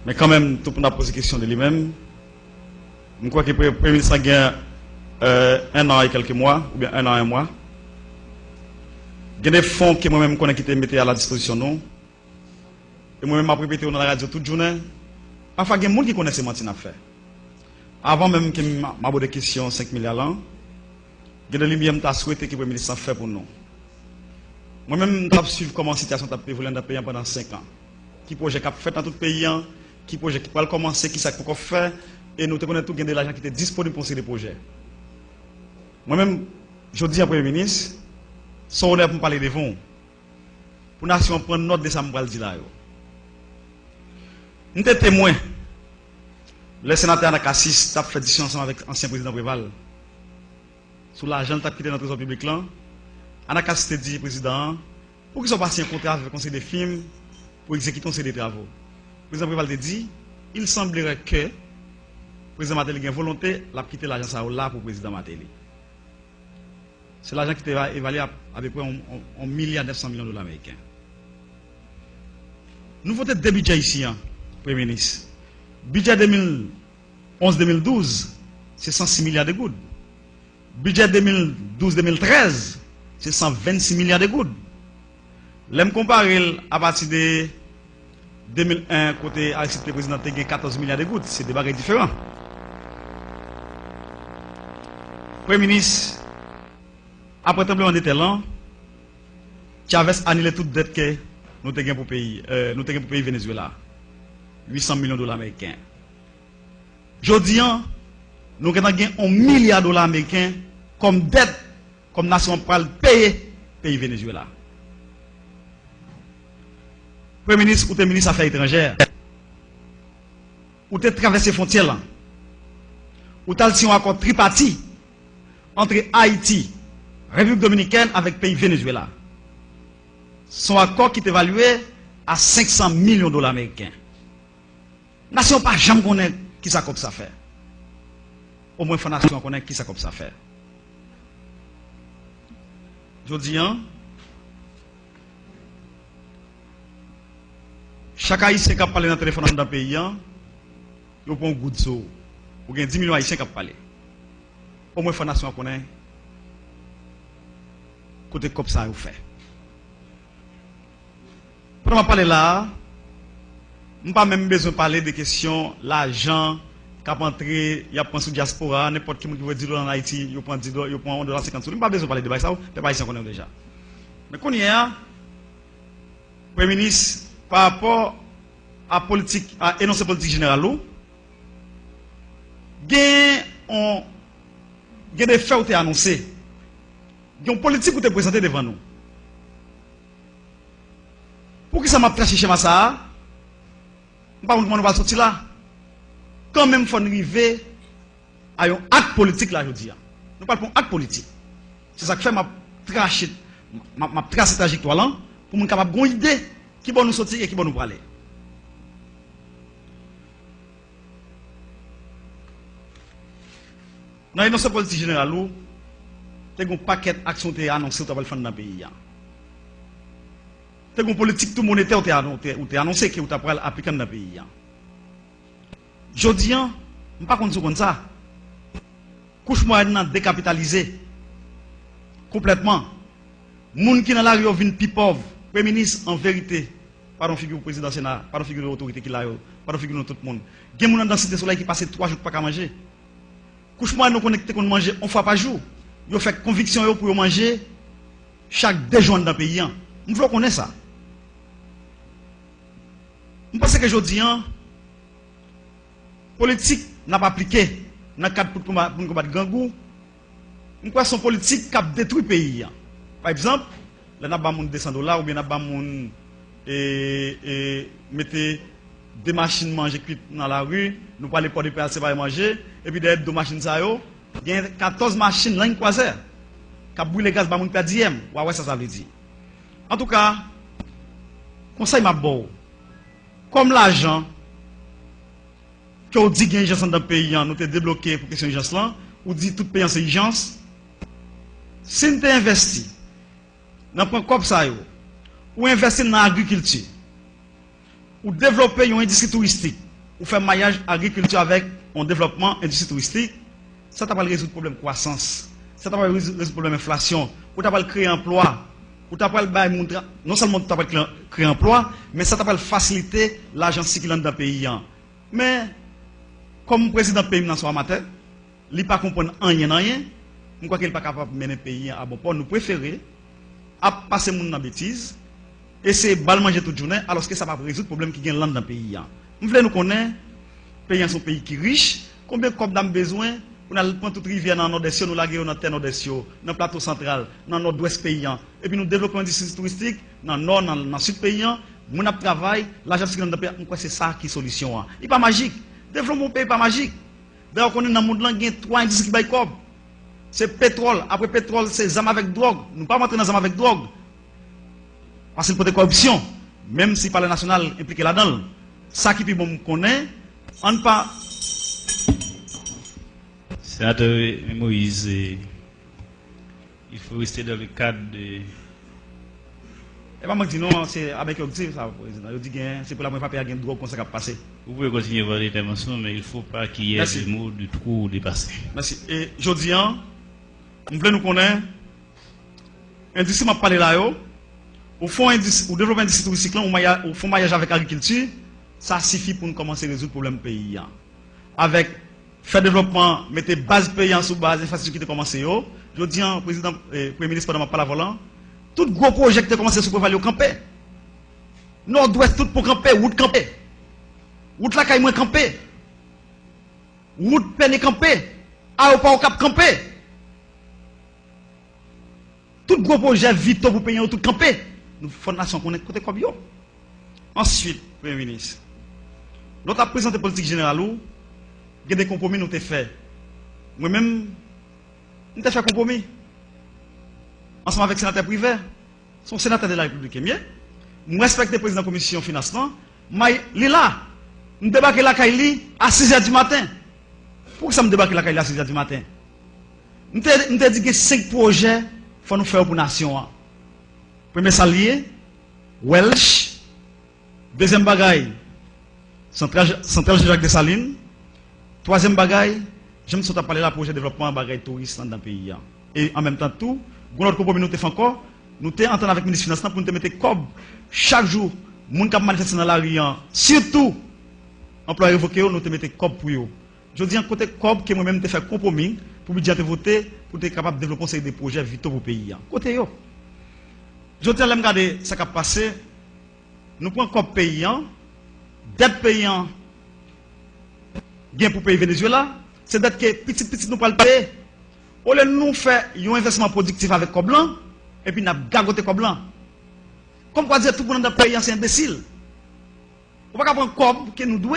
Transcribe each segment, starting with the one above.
Mais quand même, tout le monde a posé question de lui-même. Je crois que le Premier ministre a gagné 1 an et quelques mois, ou bien 1 an et 1 mois. Il y a des fonds que moi-même connais qui étaient mis à la disposition nous. Et moi-même, je répété dans la radio toute journée. Parfois, il y a des gens qui connaissent ce que fait. Avant même que je m'aborde des questions 5 milliards l'an, il y a des gens qui ont souhaité que le Premier ministre fait pour nous. Moi-même, je suivi comment la situation a évolué dans le pays pendant 5 ans. Qui projet qui a fait dans tout le pays, qui projet qui peut commencer, qui ça qu'on fait, et nous connaissons tout de l'argent qui était disponible pour ces projets. Moi-même, je dis à Premier ministre, son honneur pour parler devant, pour la nation prendre note de ça, je dire là. Nous sommes témoins. Le sénateur Anakassis a fait discussion ensemble avec l'ancien président Préval. Sous l'argent qui a quitté dans le trésor public là, Anakassis a dit, président, pour qu'ils soient passés un contrat avec le conseil des films, pour exécuter ces travaux. Le président Préval a dit, il semblerait que le président Matéli ait une volonté de quitter l'agence là pour le président Matéli. C'est l'argent qui était évalué à peu près 1,9 milliard $ américains. Nous votons deux budgets ici, Premier ministre. Budget 2011-2012, c'est 106 milliards de gouttes. Budget 2012-2013, c'est 126 milliards de gouttes. L'aime comparer à partir de 2001, côté Aristide le président, il y a 14 milliards de gouttes. C'est des bagages différents. Premier ministre, après le tremblement de terre, Chavez a annulé toute dette que nous avons pour le pays Venezuela. 800 millions de dollars américains. Aujourd'hui, nous avons gagné $1 milliard américains comme dette, comme nation pour payer le pays Venezuela. Premier ministre ou le ministre des Affaires étrangères, ou tu traversé les frontières, ou tu as un accord tripartite entre Haïti, République dominicaine avec le pays Venezuela. Son accord qui est évalué à 500 millions de dollars américains. La nation pas jamais connaît qui ça comme ça fait. Au moins la nation connaît qui ça comme ça fait. Je dis, chaque haïtien qui a parlé dans le téléphone dans le pays, il prend un goût de saut. Il y a 10 millions d'haïtiens qui ont parlé. Au moins la nation connaît côté comme ça vous fait. Pour parler là, je n'ai pas même besoin de parler des questions, l'argent, qui a entré, il y a un sous diaspora, n'importe qui veut dire en Haïti, il prend 10 $, il prend $1,50. Je n'ai pas besoin de parler de ça, les Haïtiens connaissent déjà. Mais quand il y a, Premier ministre, par rapport à politique, à énoncer politique générale, il y a des faits qui sont annoncés. Il y a une politique qui est présentée devant nous. Pour qui ça m'a traché chez moi ça? Je ne sais pas comment on va sortir là. Quand même, il faut arriver à un acte politique là, je dis. Nous parlons d'un acte politique. C'est ça que fait ma tracé trajectoire là, pour nous capable une idée qui va nous sortir et qui va nous parler. Dans l'énoncé politique générale, il y a un paquet d'actions qui sont annoncées dans le pays. Il y a une politique tout monétaire qui est annoncée qui est appliquée dans le pays. Je dis, je ne sais pas comme ça. Couche moyenne décapitalisé complètement. Les gens qui sont dans la rue viennent plus pauvres. Premier ministre, en vérité, pas de figure président Sénat, pas de figure de l'autorité qui l'a, pas de figure de tout le monde. Il y a des gens dans la cité soleil qui passent 3 jours pour pas manger. Couche moyenne nous connecté qu'on mange une fois par jour. Ils fait conviction pour manger chaque 2 jours dans le pays. Nous voulons connaître ça. Je pense que je dis, politique n'a pas appliqué dans le cadre pour combattre gangou. Nous croyons que son politique qui a détruit le pays. Par exemple, là, nous avons $200 ou bien nous avons mettez des machines manger dans la rue, nous parlons pas de PLC pour manger, et puis derrière 2 machines, il y a 14 machines là, qui ont brûlé le gaz, pour faire 10e. Ouais, ça veut dire. En tout cas, conseil m'a beau. Comme l'argent que vous dites qu'il y a une urgence dans le pays, nous avons débloqué pour question urgence là, ou dit tout pays c'est urgence. Si nous avons investi dans un point comme ça, ou investi dans l'agriculture, ou développer une industrie touristique, ou faire maillage agriculture avec un développement industrie touristique, ça t'a pas résoudre le problème de croissance, ça t'a pas résoudre le problème d'inflation, ou t'as pas créer emploi, ou t'as pas non seulement t'as pas créer emploi, mais ça t'a pas faciliter l'agence circulante dans le pays. Mais comme président du pays dans son amateur, il pas comprendre rien, je crois qu'il n'est pas capable de mener le pays à bon port. Nous préférons passer mon dans bêtise et c'est bal manger toute journée alors que ça va résoudre le problème qui gagne dans le pays. Nous voulons nous connaître, le pays est un pays qui est riche, combien de copes d'âme besoin, on a prendre toute rivière dans le nord-est, nous laguer dans le terre nord-est, dans le plateau central, dans le nord-ouest paysan, et puis nous développons une industrie touristique dans le nord, dans le sud paysan, nous avons travail, l'agence qui est dans le pays, c'est ça qui est la solution. Il n'est pas magique, développement du pays n'est pas magique. D'ailleurs, on est dans le monde, il y a 3 industries qui baillent cob. C'est pétrole, après pétrole, c'est zam avec drogue. Nous ne pouvons pas rentrer dans zam avec drogue. Parce qu'il peut y avoir corruption, même si par le national impliqué là-dedans. Ça qui est bon connaît, on ne pas. Sénateur Moïse, il faut rester dans le cadre de. Et pas moi qui dis non, c'est avec objectif ça, président. Je dis que c'est pour la première fois qu'il y a une drogue comme ça qui a passé. Vous pouvez continuer votre intervention, mais il ne faut pas qu'il y ait des mots de trop dépassés. Merci. Et je dis, nous voulons nous connaître. L'industrie m'a parlé là, au fond, au développement industrie touristique, au fond, maillage avec l'agriculture, ça suffit pour nous commencer à résoudre le problème du pays. Avec faire développement, mettre base paysan sous base, infrastructure qui a commencé. Je dis, président, premier ministre, pendant ma parole volant, tout gros projet qui a commencé sur pour aller au camper. Nord-ouest, tout pour camper, route camper. Route la caille moins camper. Route peine camper. Aéroport au cap camper. Tout gros projet vite pour payer tout camper. Nous fondation qu'on est côté comme yo. Ensuite, Premier ministre, notre présenté politique générale où il y a des compromis nous avons fait. Moi-même, nous avons fait compromis. Ensemble avec le sénateur privé, son sénateur de la République est mieux. Nous respectons le président de la commission financement. Mais il est là. Nous débarquons la Kaili à 6h du matin. Pourquoi ça me débarque la Kaili à 6h du matin? Nous avons dit que 5 projets il faut nous faire pour la nation. Premier salier, Welsh. Deuxième bagaille, Centrale Jacques Dessalines. Troisième bagaille, j'aime surtout parler de la projet de développement bagaille touriste dans le pays. Et en même temps, tout, notre compromis nous fait encore, nous sommes en train avec le ministre des Finances pour nous mettre cob chaque jour, les gens qui manifestent dans la rue, surtout, employés révoqués, nous te mettons cob pour eux. Je dis un côté cob que moi-même te fait compromis pour budget te voter pour être capable de développer des projets vitaux pour le pays. Côté yo. Je dis à regarder ce qui a passé. Nous prenons cob paysan, dette paysan, bien pour payer Venezuela, c'est dette que petit nous pas le payer. Au lieu de nous faire un investissement productif avec cob blanc, et puis nous avons gagoté cob blanc. Comme quoi dire tout le monde dans le pays, c'est imbécile. On ne peut pas prendre cob que nous devons.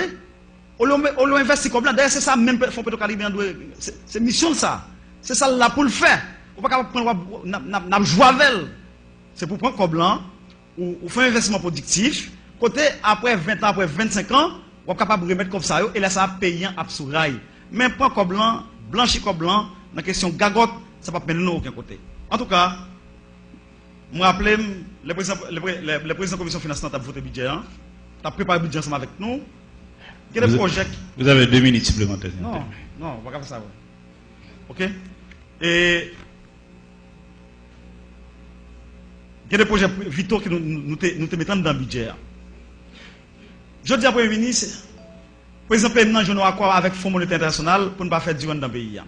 On l'a investi comme là. D'ailleurs, c'est ça même Fonds Petro-Caribéen. C'est mission ça. C'est ça là pour le faire. On ne peut pas prendre n'a joavel. C'est pour prendre comme blanc ou faire un investissement productif. Côté après 20 ans, après 25 ans, on est capable de remettre comme ça et là ça paye un absourail. Mais prendre comme blanc, blanchir comme blanc, dans la question gagotte, ça ne va pas mener aucun côté. En tout cas, je me rappelle, le président de la commission financière a voté le budget, a préparé le budget ensemble avec nous. Vous avez 2 minutes supplémentaires. Non, on va pas faire ça. Ok? Et il y a des projets vitaux que nous te mettons dans le budget. Je dis à Premier ministre, par exemple, maintenant, je n'ai accord avec le Fonds monétaire international pour ne pas faire du dans le pays.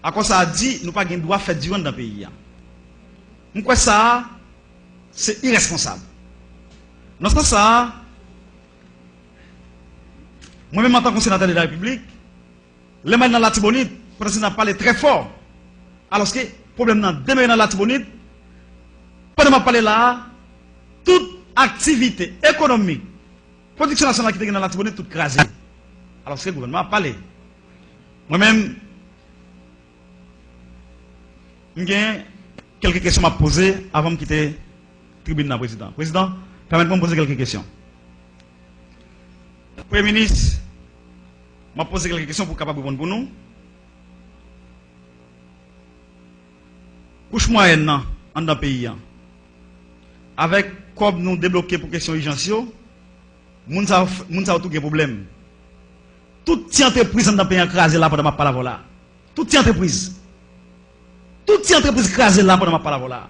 À quoi ça a dit, nous pas droit faire du dans le pays. Pourquoi ça, c'est irresponsable. Dans ce sens, moi-même en tant que sénateur de la République, les mains dans la Tibonite, le président a parlé très fort. Alors que le problème dans la Latibonite, pendant que je parle là, toute activité économique, production nationale qui est dans la Latibonite, toute crasée. Alors que le gouvernement a parlé. Moi-même, j'ai quelques questions à poser avant de quitter la tribune du président. Président, permettez-moi de poser quelques questions. Premier ministre, je vais poser quelques questions pour capable répondre pour nous. Couche moyenne dans le pays, avec comme nous débloquer pour question urgence, moun sa tout gen problème. Toute entreprise dans le pays écrasé là pendant ma parole là. Toute entreprise écrasée là pendant ma parole là.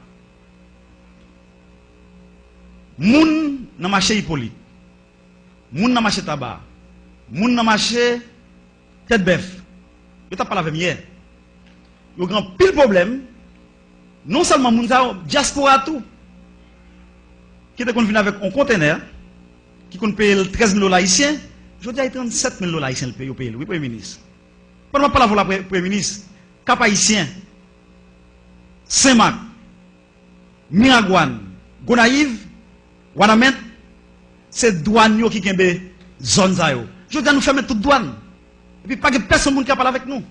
Moun dans marché Hippolyte. Moun dans marché tabac. Moun dans marché tête bœuf. Je t'ai parlé avec hier. Il y a un grand pile problème. Non seulement moun sa diaspora tout. Qui était venu avec un conteneur qui compte payer 13 000 $ haïtiens. Je dis à 37 000 $ haïtiens le pays au pays. Oui, Premier ministre. Pendant que je parle avec le Premier ministre, Cap Haïtien, Saint-Marc, Miragouane, Gonaïve, Wanamet, c'est douane qui ont zone. Je dis à nous fermer toute douane. Et puis pas que personne qui parle avec nous.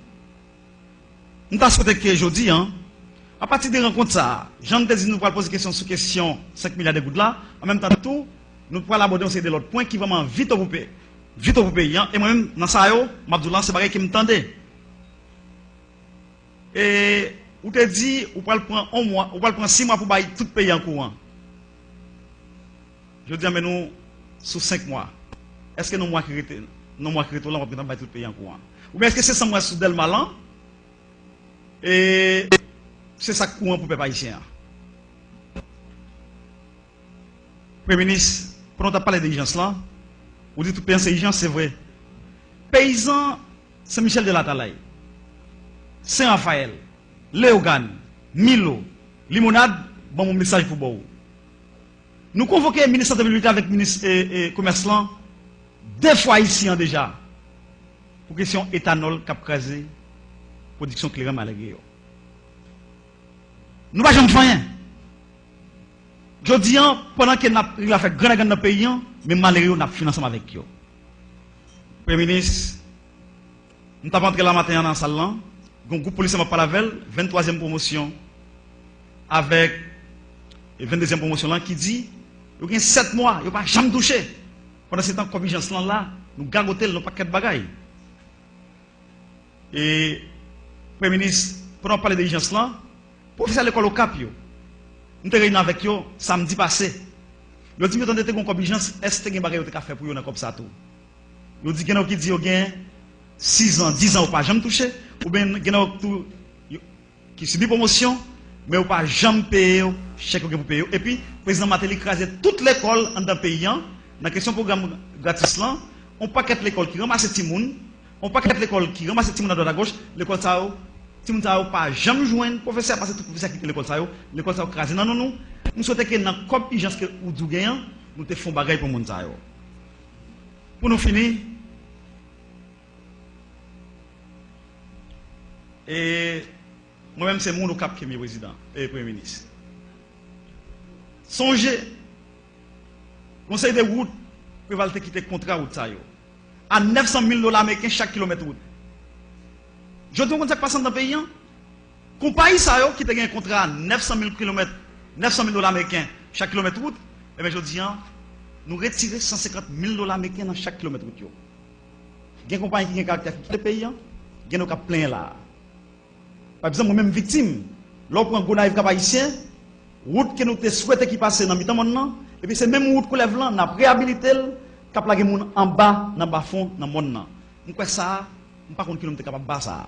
Nous avons souhaité que je dis, à partir des rencontres, ça, Jean te dit nous allons poser question sur question 5 milliards de gouttes là. En même temps, tout, nous allons aborder aussi de l'autre point qui vraiment vite au pays. Vite au pays. Et moi-même, dans ça, Mabdoulan, c'est pareil qui me tendait. Et vous te dit, vous pouvez prendre 1 mois, vous pouvez prendre 6 mois pour bailler tout le pays en courant. Je dis, mais nous, sous 5 mois, est-ce que nous mois qui retournent, là, on va prendre tout le pays en courant? Ou bien est-ce que c'est 100 mois sous Delmalan? Et c'est ça courant pour les haïtiens. Premier ministre, pour nous parler d'exigence là, vous dites tout pays c'est exigence, c'est vrai. Paysans, Saint-Michel de la Talaye, Saint-Raphaël, Léogane, Milo, Limonade, bon mon message pour vous. Nous convoquons le ministre de la Mobilité avec le ministre et commerce là, 2 fois ici déjà, pour question éthanol cap crasé, production claire malgré. Nous ne pouvons pas faire rien. Je dis, pendant que nous avons fait grand dans le pays, mais malgré nous avons financé avec eux. Premier ministre, nous avons entré la matin dans la salle, un groupe policier m'a parlé avec 23e promotion, avec 22e promotion là, qui dit, il y a 7 mois, il n'y a pas jamais touché. Pendant ce temps, comme agence là, nous gagotons nos paquets de bagailles. Et, Premier ministre, pendant parler de l'agence là, professeur de l'école au Cap, nous avons réuni avec eux samedi passé. Ils ont dit que nous avons une obligation, est-ce que vous avez fait pour eux comme ça tout? Ils ont dit que vous avez 6 ans, 10 ans, vous n'avez jamais touché, ou bien vous qui subit promotion, mais vous n'avez jamais payé, chèque pour payer. Et puis, le président Matéli crasé toute l'école dans le pays, dans la question du programme gratis là, on paquet l'école qui ramasse les gens, on paquet l'école qui ramasse les gens à droite à gauche, l'école ça. Si nous n'avons pas jamais joué un professeur, parce que tout professeur qui quitte l'école, l'école ça crasé. Non, nous souhaitons que dans la copigence que nous gagnons, nous te faisons bagaille pour nous. Pour nous finir, et moi-même c'est mon cap qui est président et premier ministre. Songez, conseil de route, prévalent quitter le contrat route à 900 000 $ américains chaque kilomètre route. Je dis qu'on passe dans le pays. Compagnie ça qui a un contrat à 900 000 $ américains chaque kilomètre route, et bien je dis nous retirons 150 000 $ américains dans chaque kilomètre route. Il y a une compagnie qui a un caractère qui est pays, il y a un cap plein là. Par exemple, moi-même victime, lorsqu'on prend un cap haïtien, route que nous souhaitons qui passe dans le temps maintenant, et puis c'est même route qu'on lève là, on a réhabilité, cap la en bas, dans le bas fond, dans le monde. Nous quoi ça, nous pas contre qui nous sommes capables de ça.